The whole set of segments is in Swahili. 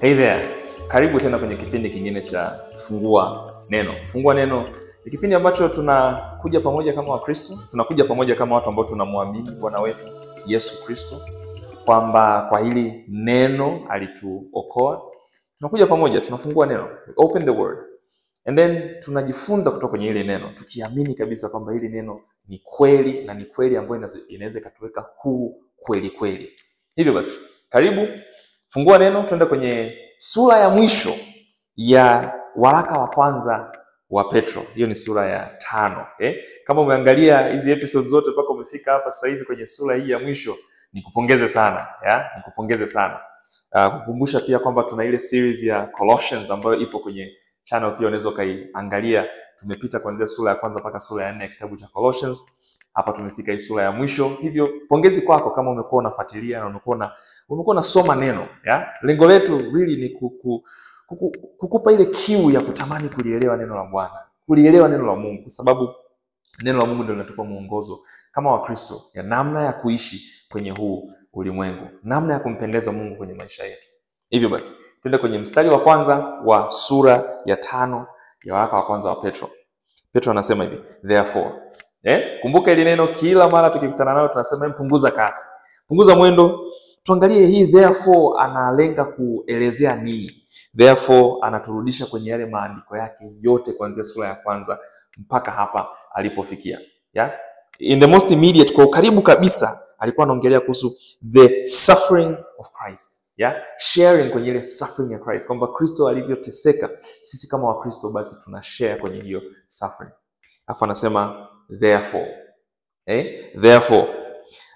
Hey there, karibu tena kwenye kipindi kingine cha Fungua Neno. Fungua Neno ni kipindi ambacho tunakuja pamoja kama Wakristo, tunakuja pamoja kama watu ambao tunamwamini Bwana wetu Yesu Kristo, kwamba kwa hili neno alituokoa. Tunakuja pamoja, tunafungua neno, we open the word, and then tunajifunza kutoka kwenye hili neno, tukiamini kabisa kwamba hili neno ni kweli na ni kweli ambayo inaweza ikatuweka huru kweli kweli. Hivyo basi, karibu Fungua Neno, tuende kwenye sura ya mwisho ya waraka wa kwanza wa Petro. Hiyo ni sura ya 5. Kama umeangalia hizi episodes zote mpaka umefika hapa sasa hivi kwenye sura hii ya mwisho, nikupongeze sana, nikupongeze sana. Kukumbusha pia kwamba tuna ile series ya Colossians ambayo ipo kwenye channel, pia unaweza kaiangalia. Tumepita kuanzia sura ya kwanza mpaka sura ya 4 ya kitabu cha Colossians. Hapa tumefika hii sura ya mwisho. Hivyo pongezi kwako kama umekuwa unafuatilia na umekuwa unasoma neno, Lengo letu really ni kukupa ile kiu ya kutamani kulielewa neno la Bwana, kulielewa neno la Mungu, kwa sababu neno la Mungu ndio linatupa mwongozo kama Wakristo ya namna ya kuishi kwenye huu ulimwengu, namna ya kumpendeza Mungu kwenye maisha yetu. Hivyo basi, twende kwenye mstari wa kwanza wa sura ya 5 ya waraka wa kwanza wa Petro. Petro anasema hivi, therefore. Kumbuka ile neno kila mara tukikutana nayo tunasema punguza kasi, punguza mwendo. Tuangalie hii therefore analenga kuelezea nini. Therefore anaturudisha kwenye yale maandiko yake yote kuanzia sura ya kwanza mpaka hapa alipofikia. In the most immediate, kwa karibu kabisa, alikuwa anaongelea kuhusu the suffering of Christ. Sharing kwenye ile suffering ya Christ, kwamba Kristo alivyoteseka, sisi kama Wakristo basi tuna share kwenye hiyo suffering. Afa anasema therefore. Therefore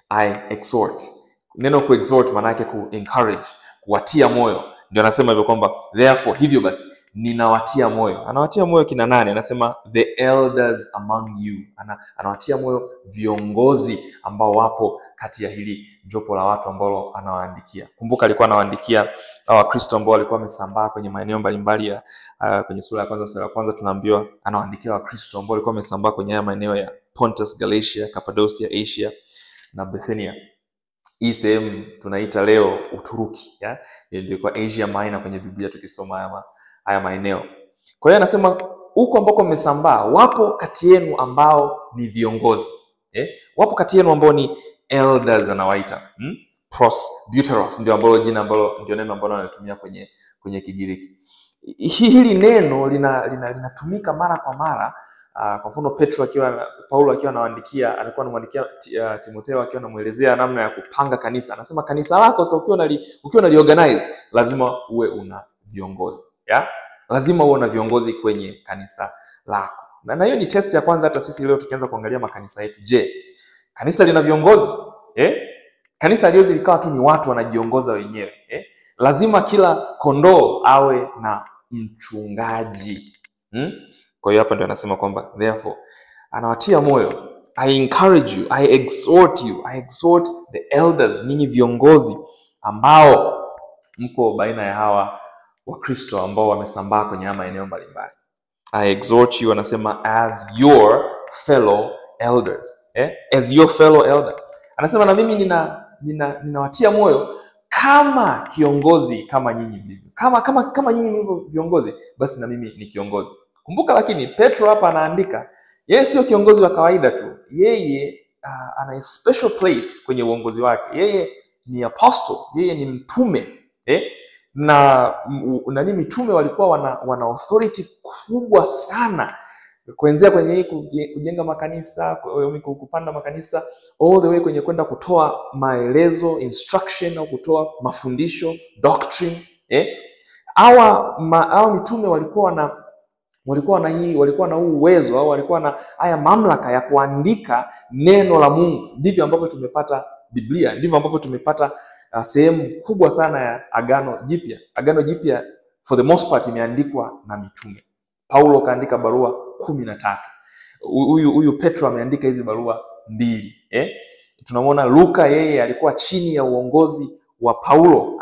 I exhort. Neno ku exhort maana yake ku encourage, kuwatia moyo. Ndio anasema hivyo kwamba therefore, hivyo basi ninawatia moyo. Anawatia moyo kina nani? Anasema the elders among you. Anawatia moyo viongozi ambao wapo kati ya hili jopo la watu ambao anawaandikia. Kumbuka alikuwa anawaandikia Wakristo ambao walikuwa wamesambaa kwenye maeneo mbalimbali ya kwenye sura ya kwanza mstari wa kwanza tunaambiwa anawaandikia Wakristo ambao walikuwa wamesambaa kwenye haya maeneo ya Pontus, Galatia, Cappadocia, Asia na Bithynia. Hii sehemu tunaita leo Uturuki, ndio kwa Asia Minor kwenye Biblia tukisoma haya maeneo. Kwa hiyo anasema huko ambako mmesambaa, wapo kati yenu ambao ni viongozi. Wapo kati yenu ambao ni elders anawaita. Prosbyteros ndio ambalo jina ambalo ndio neno ambalo anatumia kwenye Kigiriki. Hili neno linatumika mara kwa mara. Kwa mfano Paulo akiwa anawaandikia, alikuwa anamwandikia Timotheo akiwa anamuelezea namna ya kupanga kanisa. Anasema kanisa lako sasa ukiwa unaliorganize, lazima uwe una viongozi. Lazima uwe na viongozi kwenye kanisa lako. Na hiyo ni test ya kwanza hata sisi leo tukianza kuangalia makanisa yetu. Je, kanisa lina viongozi? Kanisa liwezi likawa tu ni watu wanajiongoza wenyewe. Lazima kila kondoo awe na mchungaji. Kwa hiyo hapa ndio anasema kwamba therefore anawatia moyo, I encourage you, I exhort you, I exhort the elders, ninyi viongozi ambao mko baina ya hawa Wakristo ambao wamesambaa kwenye maeneo mbalimbali. I exhort you, anasema as your fellow elders. As your fellow elder. Anasema na mimi ninawatia moyo kama kiongozi kama nyinyi mlivyo. Kama nyinyi mlivyo viongozi, basi na mimi ni kiongozi. Kumbuka lakini Petro hapa anaandika, yeye sio kiongozi wa kawaida tu. Yeye ana a special place kwenye uongozi wake. Yeye ni apostle, yeye ni mtume. Na ni mitume walikuwa wana authority kubwa sana. Kuanzia kwenye kujenga makanisa, kupanda makanisa, all the way kwenye kwenda kutoa maelezo, instruction au kutoa mafundisho, doctrine. Hawa mitume walikuwa na uwezo au walikuwa na haya mamlaka ya kuandika neno la Mungu. Ndivyo ambavyo tumepata Biblia, ndivyo ambavyo tumepata sehemu kubwa sana ya Agano Jipya. Agano Jipya for the most part imeandikwa na mitume. Paulo kaandika barua 13. Huyu Petro ameandika hizi barua 2. Tunamwona Luka, yeye alikuwa chini ya uongozi wa Paulo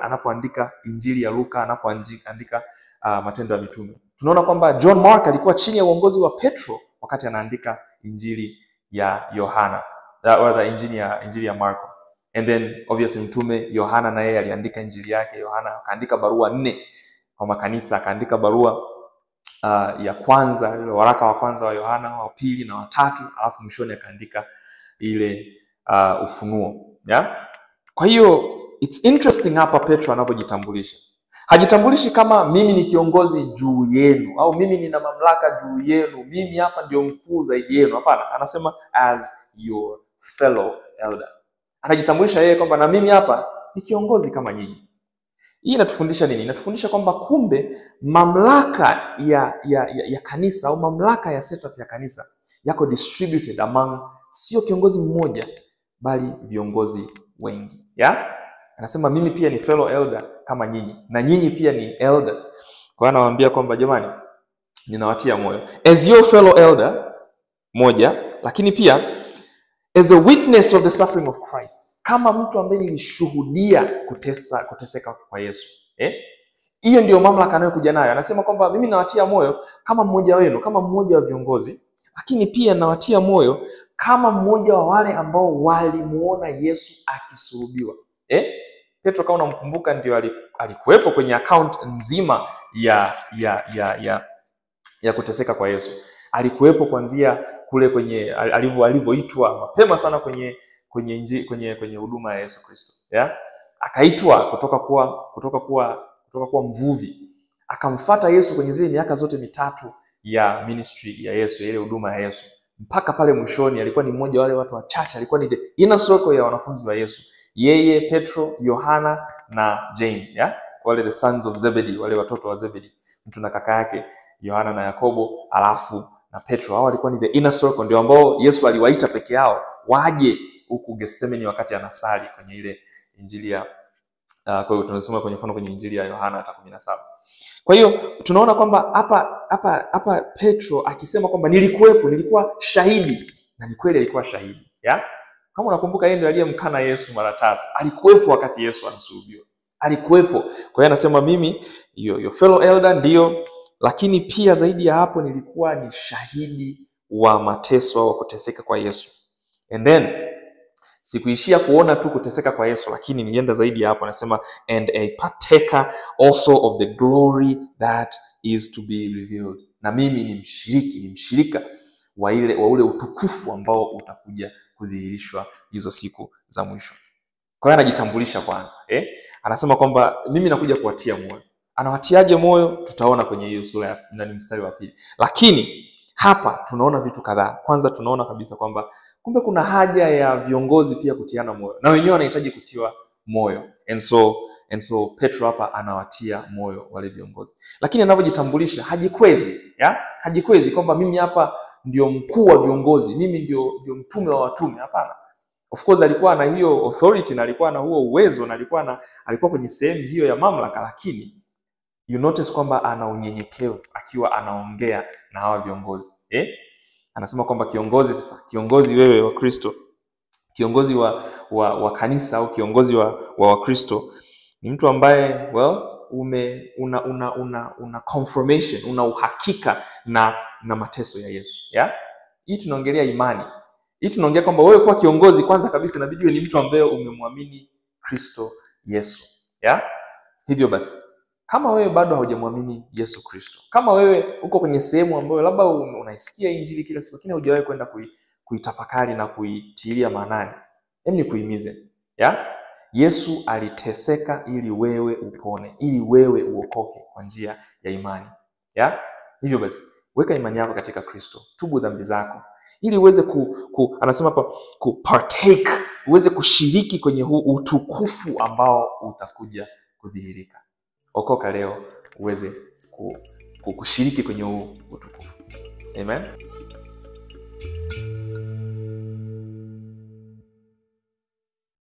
anapoandika Injili ya Luka, anapoandika Matendo ya Mitume. Tunaona kwamba John Mark alikuwa chini ya uongozi wa Petro wakati anaandika Injili ya Yohana, injili ya Marko. And then obviously mtume Yohana na yeye aliandika injili yake. Yohana akaandika barua 4 kwa makanisa, akaandika barua ya kwanza, waraka wa kwanza wa Yohana, wa pili na wa tatu, alafu mwishoni akaandika ile Ufunuo. Yeah? Kwa hiyo it's interesting hapa Petro anapojitambulisha. Hajitambulishi kama mimi ni kiongozi juu yenu au mimi nina mamlaka juu yenu, mimi hapa ndio mkuu zaidi yenu. Hapana, anasema as your fellow elder. Anajitambulisha yeye kwamba na mimi hapa ni kiongozi kama nyinyi. Hii inatufundisha nini? Inatufundisha kwamba kumbe mamlaka ya kanisa au mamlaka ya setup ya kanisa yako distributed among sio kiongozi mmoja bali viongozi wengi. Yeah? Anasema mimi pia ni fellow elder kama nyinyi na nyinyi pia ni elders. Kwa hiyo anawaambia kwamba jamani, ninawatia moyo as your fellow elder moja, lakini pia as a witness of the suffering of Christ, kama mtu ambaye nilishuhudia kuteseka kwa Yesu. Hiyo ndio mamlaka anayokuja nayo. Anasema kwamba mimi nawatia moyo kama mmoja wenu, kama mmoja wa viongozi, lakini pia nawatia moyo kama mmoja wa wale ambao walimuona Yesu akisulubiwa. Petro kama unamkumbuka ndio alikuwepo kwenye account nzima ya kuteseka kwa Yesu. Alikuwepo kuanzia kule kwenye alivyoitwa mapema sana kwenye huduma ya Yesu Kristo. Yeah? Akaitwa kutoka kuwa mvuvi. Akamfuata Yesu kwenye zile miaka zote mitatu ya ministry ya Yesu, ile huduma ya Yesu. Mpaka pale mwishoni alikuwa ni mmoja wale watu wachache, alikuwa ni the inner circle ya wanafunzi wa Yesu. Yeye, Petro, Yohana na James, yeah? Wale the sons of Zebedee, wale watoto wa Zebedee, mtu na kaka yake Yohana na Yakobo, alafu na Petro. Hao walikuwa ni the inner circle, ndio ambao Yesu aliwaita peke yao waje huku Gethsemane wakati anasali kwenye ile injili ya kwa hiyo tunasoma kwenye mfano kwenye injili ya Yohana 17. Kwa hiyo tunaona kwamba hapa Petro akisema kwamba nilikuwa shahidi, na ni kweli alikuwa shahidi. Yeah? Kama unakumbuka yeye ndiye aliyemkana Yesu mara 3. Alikuwepo wakati Yesu anasulubiwa. Alikuwepo. Kwa hiyo anasema mimi your fellow elder ndio, lakini pia zaidi ya hapo nilikuwa ni shahidi wa mateso au kuteseka kwa Yesu. And then sikuishia kuona tu kuteseka kwa Yesu, lakini nilienda zaidi ya hapo. Anasema and a partaker also of the glory that is to be revealed. Na mimi ni mshirika wa ule utukufu ambao utakuja kudhihirishwa hizo siku za mwisho. Kwa hiyo anajitambulisha kwanza. Anasema kwamba mimi nakuja kuwatia moyo. Anawatiaje moyo? Tutaona kwenye hiyo sura ya mstari wa 2. Lakini hapa tunaona vitu kadhaa. Kwanza tunaona kabisa kwamba kumbe kuna haja ya viongozi pia kutiana moyo. Na wenyewe wanahitaji kutiwa moyo. And so Petro hapa anawatia moyo wale viongozi. Lakini anavyojitambulisha hajikwezi, hajikwezi kwamba mimi hapa ndio mkuu wa viongozi, mimi ndio mtume wa watume. Hapana. Of course alikuwa na hiyo authority na alikuwa na huo uwezo na alikuwa kwenye sehemu hiyo ya mamlaka, lakini you notice kwamba ana unyenyekevu akiwa anaongea na hawa viongozi. Anasema kwamba kiongozi wewe wa Kristo, kiongozi wa kanisa au kiongozi wa Kristo ni mtu ambaye una confirmation, una uhakika na mateso ya Yesu. Yeah? Hii tunaongelea imani. Hii tunaongea kwamba wewe kwa kiongozi kwanza kabisa inabidi ni mtu ambaye umemwamini Kristo Yesu. Yeah? Hivyo basi kama wewe bado haujamwamini Yesu Kristo, kama wewe uko kwenye sehemu ambayo labda unaisikia injili kila siku lakini hujawahi kwenda kuitafakari na kuitilia maanani, ni kuhimize. Yeah? Yesu aliteseka ili wewe upone, ili wewe uokoke kwa njia ya imani. Yeah? Hivyo basi weka imani yako katika Kristo, tubu dhambi zako ili uweze anasema hapa partake, uweze kushiriki kwenye huu utukufu ambao utakuja kudhihirika. Okoka leo uweze kushiriki kwenye huu utukufu. Amen.